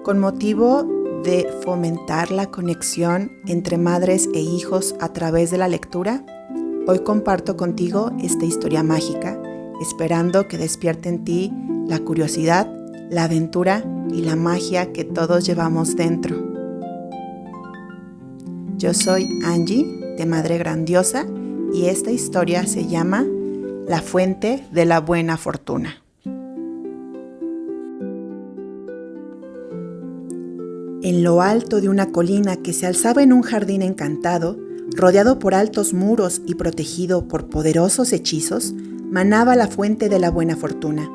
Con motivo de fomentar la conexión entre madres e hijos a través de la lectura, hoy comparto contigo esta historia mágica, esperando que despierte en ti la curiosidad, la aventura y la magia que todos llevamos dentro. Yo soy Angie, de Madre Grandiosa, y esta historia se llama La Fuente de la Buena Fortuna. En lo alto de una colina que se alzaba en un jardín encantado, rodeado por altos muros y protegido por poderosos hechizos, manaba la fuente de la buena fortuna.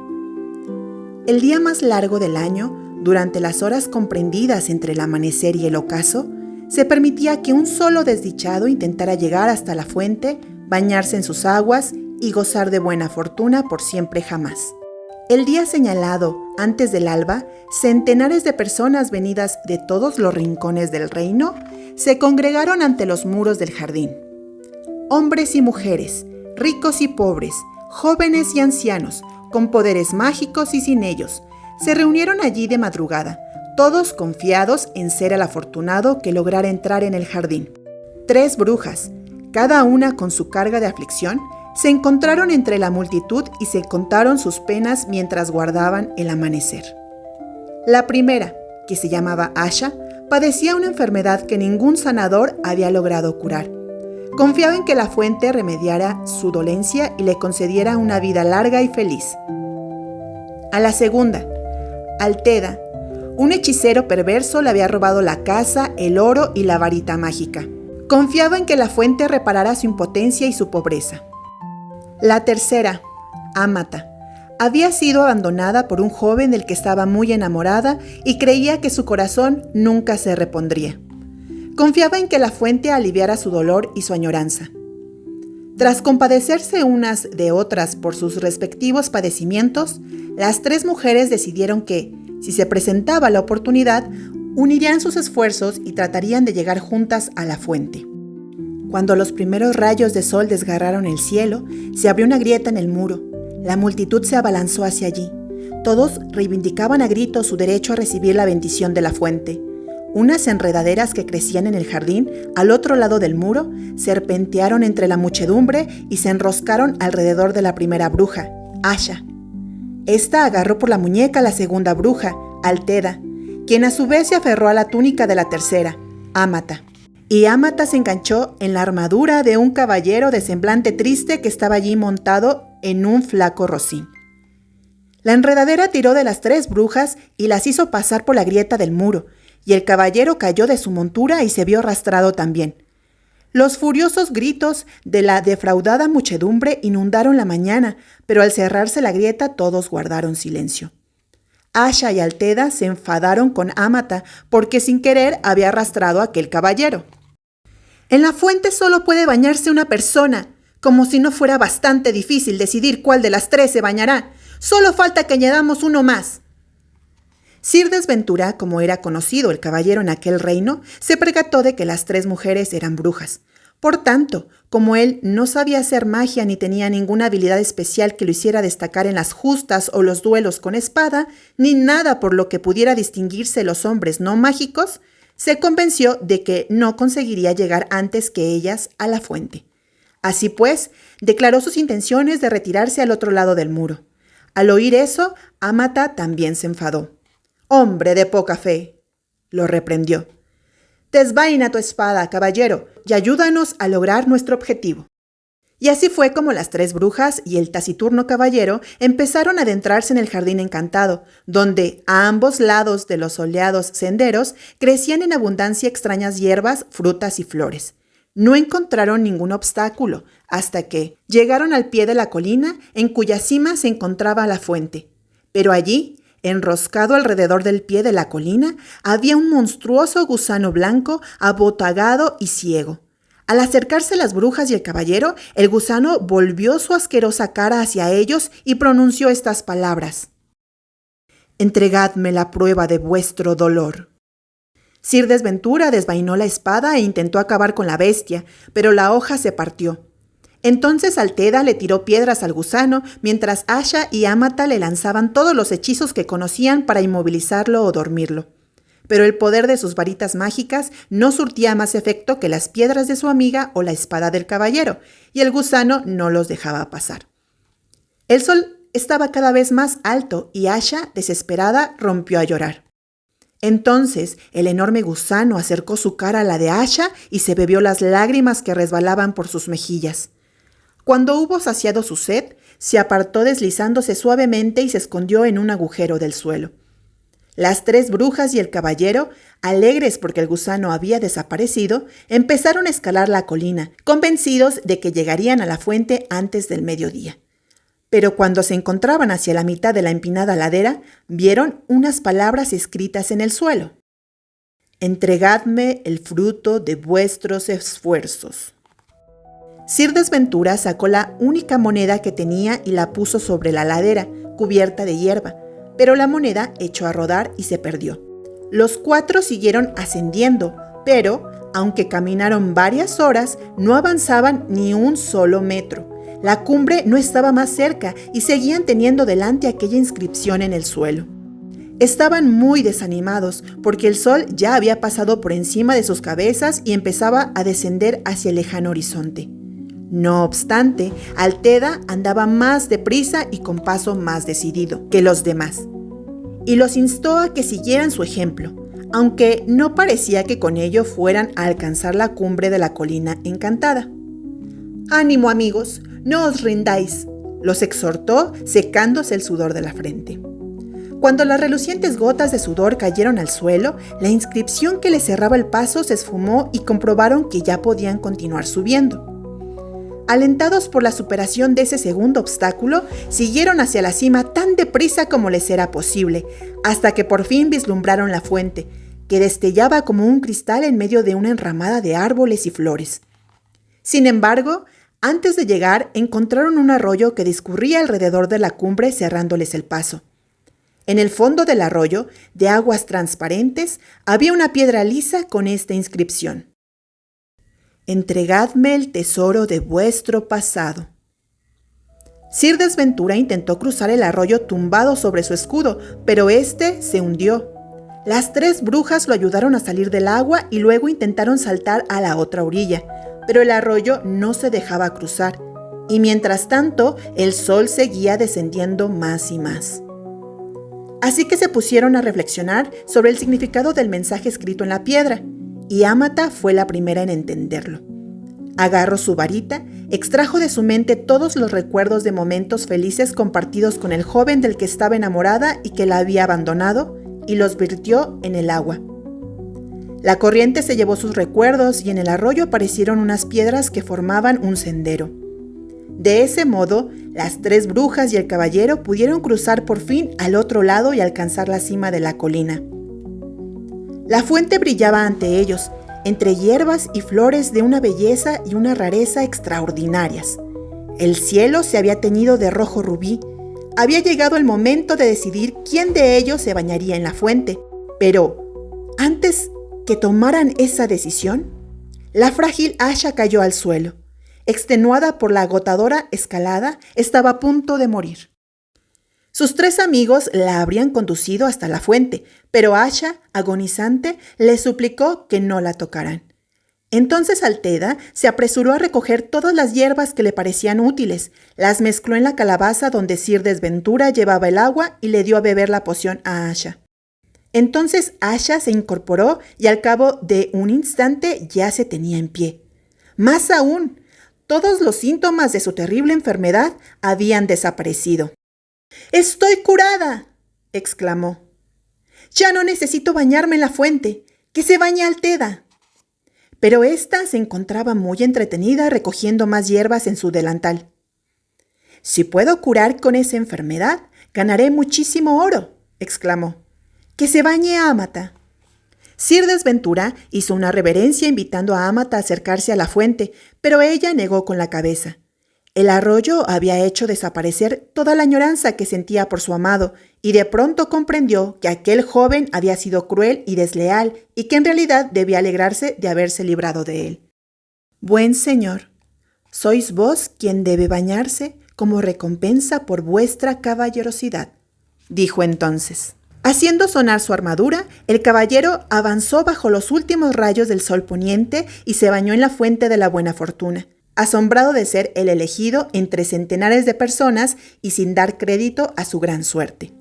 El día más largo del año, durante las horas comprendidas entre el amanecer y el ocaso, se permitía que un solo desdichado intentara llegar hasta la fuente, bañarse en sus aguas y gozar de buena fortuna por siempre jamás. El día señalado, antes del alba, centenares de personas venidas de todos los rincones del reino se congregaron ante los muros del jardín. Hombres y mujeres, ricos y pobres, jóvenes y ancianos, con poderes mágicos y sin ellos, se reunieron allí de madrugada, todos confiados en ser el afortunado que lograra entrar en el jardín. 3 brujas, cada una con su carga de aflicción, se encontraron entre la multitud y se contaron sus penas mientras guardaban el amanecer. La primera, que se llamaba Asha, padecía una enfermedad que ningún sanador había logrado curar. Confiaba en que la fuente remediara su dolencia y le concediera una vida larga y feliz. A la segunda, Alteda, un hechicero perverso le había robado la casa, el oro y la varita mágica. Confiaba en que la fuente reparara su impotencia y su pobreza. La tercera, Amata, había sido abandonada por un joven del que estaba muy enamorada y creía que su corazón nunca se repondría. Confiaba en que la fuente aliviara su dolor y su añoranza. Tras compadecerse unas de otras por sus respectivos padecimientos, las 3 mujeres decidieron que, si se presentaba la oportunidad, unirían sus esfuerzos y tratarían de llegar juntas a la fuente. Cuando los primeros rayos de sol desgarraron el cielo, se abrió una grieta en el muro. La multitud se abalanzó hacia allí. Todos reivindicaban a gritos su derecho a recibir la bendición de la fuente. Unas enredaderas que crecían en el jardín, al otro lado del muro, serpentearon entre la muchedumbre y se enroscaron alrededor de la primera bruja, Asha. Esta agarró por la muñeca a la segunda bruja, Alteda, quien a su vez se aferró a la túnica de la tercera, Amata. Y Amata se enganchó en la armadura de un caballero de semblante triste que estaba allí montado en un flaco rocín. La enredadera tiró de las 3 brujas y las hizo pasar por la grieta del muro, y el caballero cayó de su montura y se vio arrastrado también. Los furiosos gritos de la defraudada muchedumbre inundaron la mañana, pero al cerrarse la grieta todos guardaron silencio. Asha y Alteda se enfadaron con Amata porque sin querer había arrastrado a aquel caballero. En la fuente solo puede bañarse una persona, como si no fuera bastante difícil decidir cuál de las 3 se bañará. Solo falta que añadamos uno más. Sir Desventura, como era conocido el caballero en aquel reino, se percató de que las 3 mujeres eran brujas. Por tanto, como él no sabía hacer magia ni tenía ninguna habilidad especial que lo hiciera destacar en las justas o los duelos con espada, ni nada por lo que pudiera distinguirse los hombres no mágicos, se convenció de que no conseguiría llegar antes que ellas a la fuente. Así pues, declaró sus intenciones de retirarse al otro lado del muro. Al oír eso, Amata también se enfadó. «Hombre de poca fe», lo reprendió. «Desvaina tu espada, caballero, y ayúdanos a lograr nuestro objetivo». Y así fue como las 3 brujas y el taciturno caballero empezaron a adentrarse en el jardín encantado, donde a ambos lados de los soleados senderos crecían en abundancia extrañas hierbas, frutas y flores. No encontraron ningún obstáculo hasta que llegaron al pie de la colina en cuya cima se encontraba la fuente. Pero allí, enroscado alrededor del pie de la colina, había un monstruoso gusano blanco, abotagado y ciego. Al acercarse las brujas y el caballero, el gusano volvió su asquerosa cara hacia ellos y pronunció estas palabras. «Entregadme la prueba de vuestro dolor». Sir Desventura desvainó la espada e intentó acabar con la bestia, pero la hoja se partió. Entonces Alteda le tiró piedras al gusano, mientras Asha y Amata le lanzaban todos los hechizos que conocían para inmovilizarlo o dormirlo. pero el poder de sus varitas mágicas no surtía más efecto que las piedras de su amiga o la espada del caballero, y el gusano no los dejaba pasar. El sol estaba cada vez más alto y Asha, desesperada, rompió a llorar. Entonces el enorme gusano acercó su cara a la de Asha y se bebió las lágrimas que resbalaban por sus mejillas. Cuando hubo saciado su sed, se apartó deslizándose suavemente y se escondió en un agujero del suelo. Las 3 brujas y el caballero, alegres porque el gusano había desaparecido, empezaron a escalar la colina, convencidos de que llegarían a la fuente antes del mediodía. Pero cuando se encontraban hacia la mitad de la empinada ladera, vieron unas palabras escritas en el suelo. «Entregadme el fruto de vuestros esfuerzos». Sir Desventura sacó la única moneda que tenía y la puso sobre la ladera, cubierta de hierba, pero la moneda echó a rodar y se perdió. Los 4 siguieron ascendiendo, pero, aunque caminaron varias horas, no avanzaban ni un solo metro. La cumbre no estaba más cerca y seguían teniendo delante aquella inscripción en el suelo. Estaban muy desanimados porque el sol ya había pasado por encima de sus cabezas y empezaba a descender hacia el lejano horizonte. No obstante, Althea andaba más deprisa y con paso más decidido que los demás, y los instó a que siguieran su ejemplo, aunque no parecía que con ello fueran a alcanzar la cumbre de la colina encantada. «Ánimo, amigos, no os rindáis», los exhortó secándose el sudor de la frente. Cuando las relucientes gotas de sudor cayeron al suelo, la inscripción que les cerraba el paso se esfumó y comprobaron que ya podían continuar subiendo. Alentados por la superación de ese segundo obstáculo, siguieron hacia la cima tan deprisa como les era posible, hasta que por fin vislumbraron la fuente, que destellaba como un cristal en medio de una enramada de árboles y flores. Sin embargo, antes de llegar, encontraron un arroyo que discurría alrededor de la cumbre cerrándoles el paso. En el fondo del arroyo, de aguas transparentes, había una piedra lisa con esta inscripción: «Entregadme el tesoro de vuestro pasado». Sir Desventura intentó cruzar el arroyo tumbado sobre su escudo, pero éste se hundió. Las 3 brujas lo ayudaron a salir del agua y luego intentaron saltar a la otra orilla, pero el arroyo no se dejaba cruzar, y mientras tanto el sol seguía descendiendo más y más. Así que se pusieron a reflexionar sobre el significado del mensaje escrito en la piedra, y Amata fue la primera en entenderlo. Agarró su varita, extrajo de su mente todos los recuerdos de momentos felices compartidos con el joven del que estaba enamorada y que la había abandonado, y los vertió en el agua. La corriente se llevó sus recuerdos y en el arroyo aparecieron unas piedras que formaban un sendero. De ese modo, las 3 brujas y el caballero pudieron cruzar por fin al otro lado y alcanzar la cima de la colina. La fuente brillaba ante ellos, entre hierbas y flores de una belleza y una rareza extraordinarias. El cielo se había teñido de rojo rubí. Había llegado el momento de decidir quién de ellos se bañaría en la fuente, pero antes que tomaran esa decisión, la frágil Asha cayó al suelo. Extenuada por la agotadora escalada, estaba a punto de morir. Sus 3 amigos la habrían conducido hasta la fuente, pero Asha, agonizante, les suplicó que no la tocaran. Entonces Althea se apresuró a recoger todas las hierbas que le parecían útiles, las mezcló en la calabaza donde Sir Desventura llevaba el agua y le dio a beber la poción a Asha. Entonces Asha se incorporó y al cabo de un instante ya se tenía en pie. Más aún, todos los síntomas de su terrible enfermedad habían desaparecido. «¡Estoy curada!», exclamó. «Ya no necesito bañarme en la fuente. ¡Que se bañe Althea!». Pero ésta se encontraba muy entretenida recogiendo más hierbas en su delantal. «Si puedo curar con esa enfermedad, ganaré muchísimo oro», exclamó. «Que se bañe Amata». Sir Desventura hizo una reverencia invitando a Amata a acercarse a la fuente, pero ella negó con la cabeza. El arroyo había hecho desaparecer toda la añoranza que sentía por su amado, y de pronto comprendió que aquel joven había sido cruel y desleal, y que en realidad debía alegrarse de haberse librado de él. «Buen señor, sois vos quien debe bañarse como recompensa por vuestra caballerosidad», dijo entonces. Haciendo sonar su armadura, el caballero avanzó bajo los últimos rayos del sol poniente y se bañó en la fuente de la buena fortuna, asombrado de ser el elegido entre centenares de personas y sin dar crédito a su gran suerte.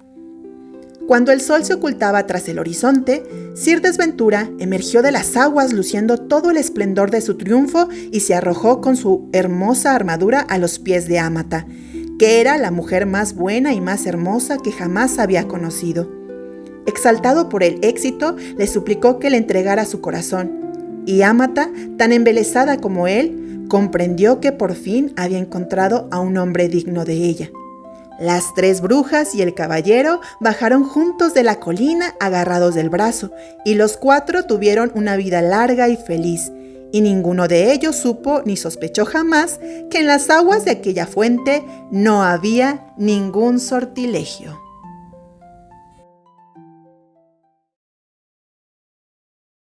Cuando el sol se ocultaba tras el horizonte, Sir Desventura emergió de las aguas luciendo todo el esplendor de su triunfo y se arrojó con su hermosa armadura a los pies de Amata, que era la mujer más buena y más hermosa que jamás había conocido. Exaltado por el éxito, le suplicó que le entregara su corazón, y Amata, tan embelesada como él, comprendió que por fin había encontrado a un hombre digno de ella. Las 3 brujas y el caballero bajaron juntos de la colina agarrados del brazo, y los 4 tuvieron una vida larga y feliz, y ninguno de ellos supo ni sospechó jamás que en las aguas de aquella fuente no había ningún sortilegio.